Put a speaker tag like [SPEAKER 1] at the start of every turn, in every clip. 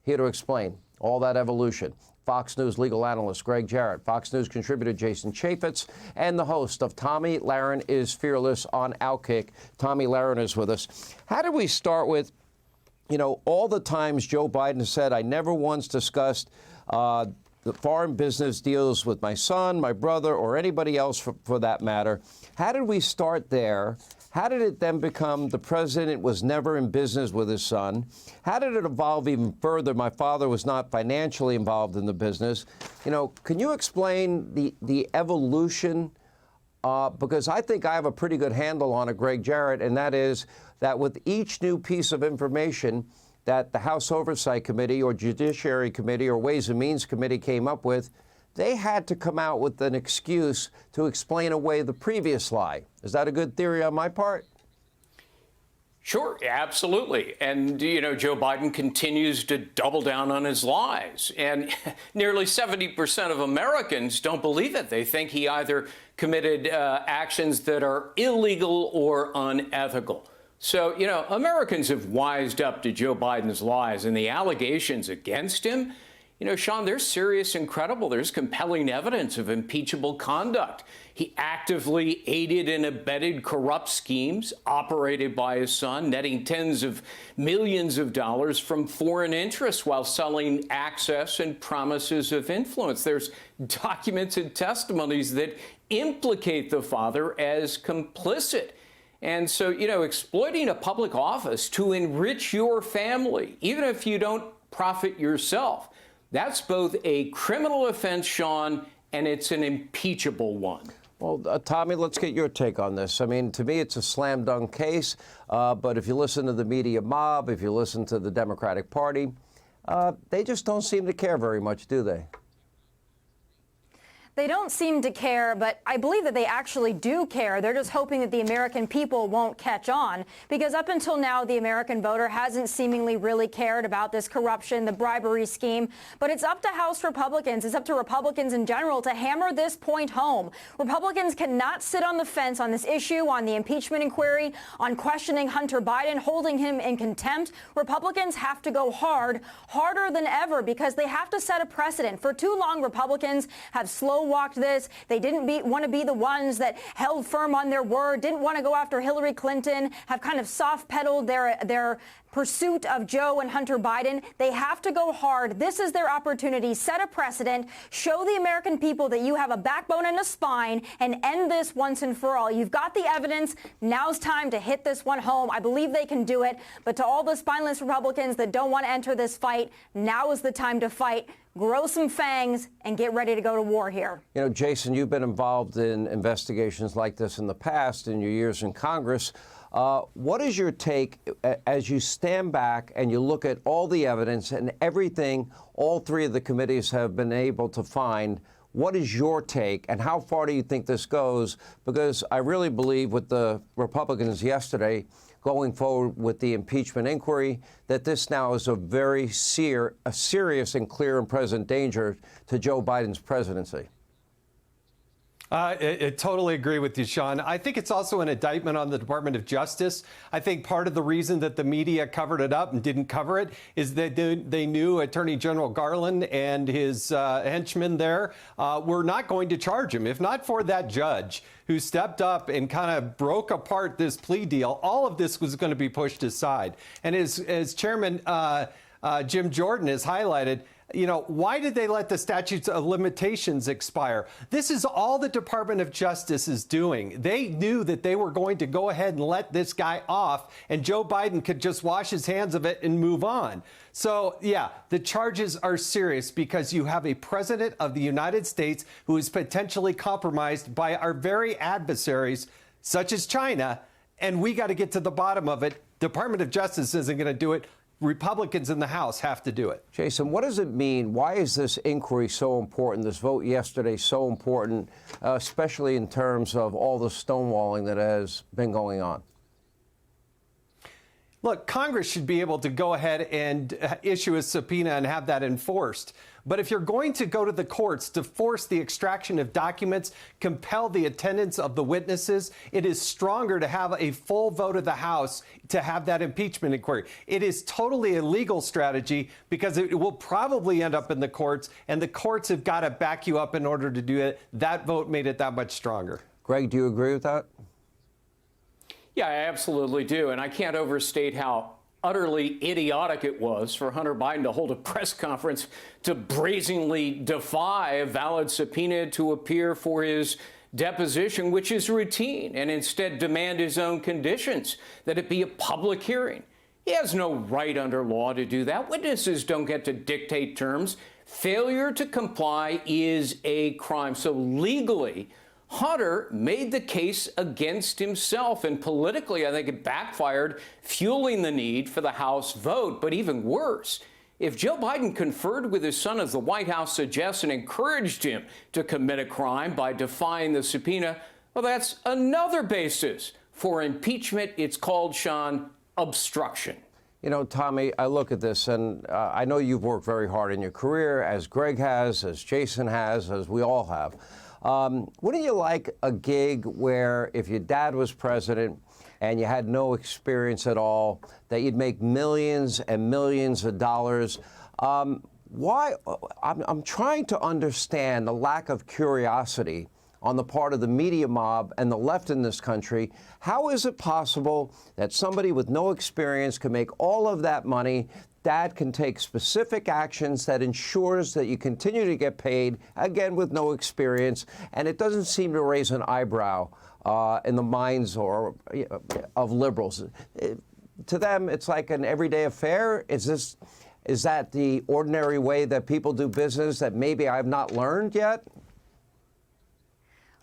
[SPEAKER 1] Here to explain all that evolution, Fox News legal analyst Gregg Jarrett, Fox News contributor Jason Chaffetz, and the host of Tomi Lahren is Fearless on Outkick. Tomi Lahren is with us. How did we start with, all the times Joe Biden has said, I never once discussed the foreign business deals with my son, my brother, or anybody else for that matter. How did we start there? How did it then become the president was never in business with his son? How did it evolve even further? My father was not financially involved in the business. Can you explain the evolution? Because I think I have a pretty good handle on it, Gregg Jarrett, and that is that with each new piece of information that the House Oversight Committee or Judiciary Committee or Ways and Means Committee came up with, they had to come out with an excuse to explain away the previous lie. Is that a good theory on my part?
[SPEAKER 2] Sure, absolutely. And, Joe Biden continues to double down on his lies. And nearly 70% of Americans don't believe it. They think he either committed actions that are illegal or unethical. So, Americans have wised up to Joe Biden's lies and the allegations against him. Sean, they're serious and credible. There's compelling evidence of impeachable conduct. He actively aided and abetted corrupt schemes operated by his son, netting tens of millions of dollars from foreign interests while selling access and promises of influence. There's documents and testimonies that implicate the father as complicit. And so, exploiting a public office to enrich your family, even if you don't profit yourself, that's both a criminal offense, Sean, and it's an impeachable one.
[SPEAKER 1] Well, Tomi, let's get your take on this. I mean, to me, it's a slam dunk case. But if you listen to the media mob, if you listen to the Democratic Party, they just don't seem to care very much, do they?
[SPEAKER 3] They don't seem to care, but I believe that they actually do care. They're just hoping that the American people won't catch on, because up until now, the American voter hasn't seemingly really cared about this corruption, the bribery scheme. But it's up to House Republicans, it's up to Republicans in general to hammer this point home. Republicans cannot sit on the fence on this issue, on the impeachment inquiry, on questioning Hunter Biden, holding him in contempt. Republicans have to go hard, harder than ever, because they have to set a precedent. For too long, Republicans have slow-walked this. They didn't want to be the ones that held firm on their word, didn't want to go after Hillary Clinton, have kind of soft-pedaled their pursuit of Joe and Hunter Biden. They have to go hard. This is their opportunity. Set a precedent. Show the American people that you have a backbone and a spine, and end this once and for all. You've got the evidence. Now's time to hit this one home. I believe they can do it. But to all the spineless Republicans that don't want to enter this fight, now is the time to fight. Grow some fangs and get ready to go to war here.
[SPEAKER 1] Jason, you've been involved in investigations like this in the past in your years in Congress. What is your take as you stand back and you look at all the evidence and everything all three of the committees have been able to find? What is your take, and how far do you think this goes? Because I really believe with the Republicans yesterday going forward with the impeachment inquiry, that this now is a very serious and clear and present danger to Joe Biden's presidency.
[SPEAKER 4] I totally agree with you, Sean. I think it's also an indictment on the Department of Justice. I think part of the reason that the media covered it up and didn't cover it is that they knew Attorney General Garland and his henchmen there were not going to charge him. If not for that judge who stepped up and kind of broke apart this plea deal, all of this was going to be pushed aside. And as Chairman Jim Jordan has highlighted, why did they let the statutes of limitations expire? This is all the Department of Justice is doing. They knew that they were going to go ahead and let this guy off, and Joe Biden could just wash his hands of it and move on. So, yeah, the charges are serious because you have a president of the United States who is potentially compromised by our very adversaries, such as China, and we got to get to the bottom of it. Department of Justice isn't going to do it. Republicans in the House have to do it.
[SPEAKER 1] Jason, what does it mean? Why is this inquiry so important, this vote yesterday so important, especially in terms of all the stonewalling that has been going on?
[SPEAKER 4] Look, Congress should be able to go ahead and issue a subpoena and have that enforced. But if you're going to go to the courts to force the extraction of documents, compel the attendance of the witnesses, it is stronger to have a full vote of the House to have that impeachment inquiry. It is totally a legal strategy because it will probably end up in the courts, and the courts have got to back you up in order to do it. That vote made it that much stronger.
[SPEAKER 1] Greg, do you agree with that?
[SPEAKER 2] Yeah, I absolutely do. And I can't overstate how utterly idiotic it was for Hunter Biden to hold a press conference to brazenly defy a valid subpoena to appear for his deposition, which is routine, and instead demand his own conditions, that it be a public hearing. He has no right under law to do that. Witnesses don't get to dictate terms. Failure to comply is a crime. So legally, Hunter made the case against himself, and politically, I think it backfired, fueling the need for the House vote. But even worse, if Joe Biden conferred with his son, as the White House suggests, and encouraged him to commit a crime by defying the subpoena, well, that's another basis for impeachment. It's called, Sean, obstruction.
[SPEAKER 1] You know, Tommy, I look at this, and I know you've worked very hard in your career, as Greg has, as Jason has, as we all have. Wouldn't you like a gig where if your dad was president and you had no experience at all, that you'd make millions and millions of dollars? Why? I'm trying to understand the lack of curiosity on the part of the media mob and the left in this country. How is it possible that somebody with no experience can make all of that money? Dad can take specific actions that ensures that you continue to get paid, again, with no experience, and it doesn't seem to raise an eyebrow in the minds of liberals. To them, it's like an everyday affair. Is that the ordinary way that people do business that maybe I've not learned yet?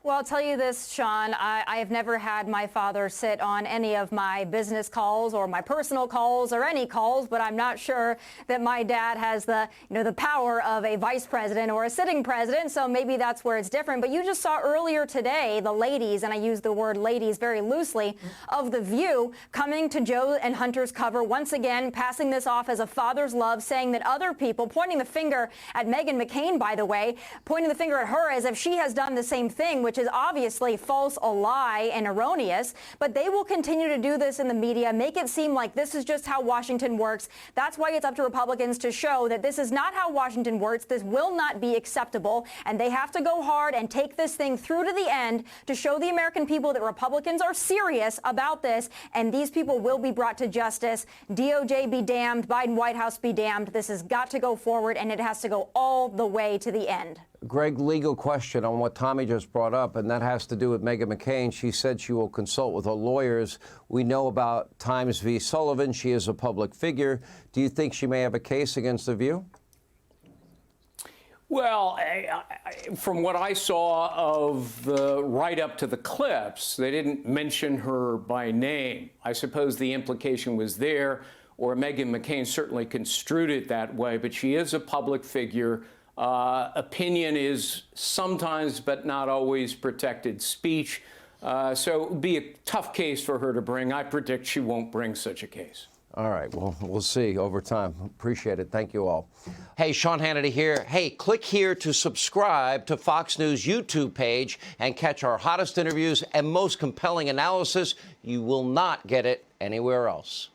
[SPEAKER 3] Well, I'll tell you this, Sean, I have never had my father sit on any of my business calls or my personal calls or any calls, but I'm not sure that my dad has the power of a vice president or a sitting president, so maybe that's where it's different. But you just saw earlier today the ladies, and I use the word ladies very loosely, of The View coming to Joe and Hunter's cover once again, passing this off as a father's love, saying that other people, pointing the finger at Meghan McCain, by the way, pointing the finger at her as if she has done the same thing, which is obviously false, a lie, and erroneous. But they will continue to do this in the media, make it seem like this is just how Washington works. That's why it's up to Republicans to show that this is not how Washington works. This will not be acceptable, and they have to go hard and take this thing through to the end to show the American people that Republicans are serious about this, and these people will be brought to justice. DOJ be damned, Biden White House be damned. This has got to go forward, and it has to go all the way to the end.
[SPEAKER 1] Greg, legal question on what Tommy just brought up, and that has to do with Meghan McCain. She said she will consult with her lawyers. We know about Times v. Sullivan. She is a public figure. Do you think she may have a case against The View?
[SPEAKER 2] Well, from what I saw of the write-up to the clips, they didn't mention her by name. I suppose the implication was there, or Meghan McCain certainly construed it that way, but she is a public figure. Opinion is sometimes, but not always, protected speech. So it would be a tough case for her to bring. I predict she won't bring such a case.
[SPEAKER 1] All right. Well, we'll see over time. Appreciate it. Thank you all. Hey, Sean Hannity here. Hey, click here to subscribe to Fox News YouTube page and catch our hottest interviews and most compelling analysis. You will not get it anywhere else.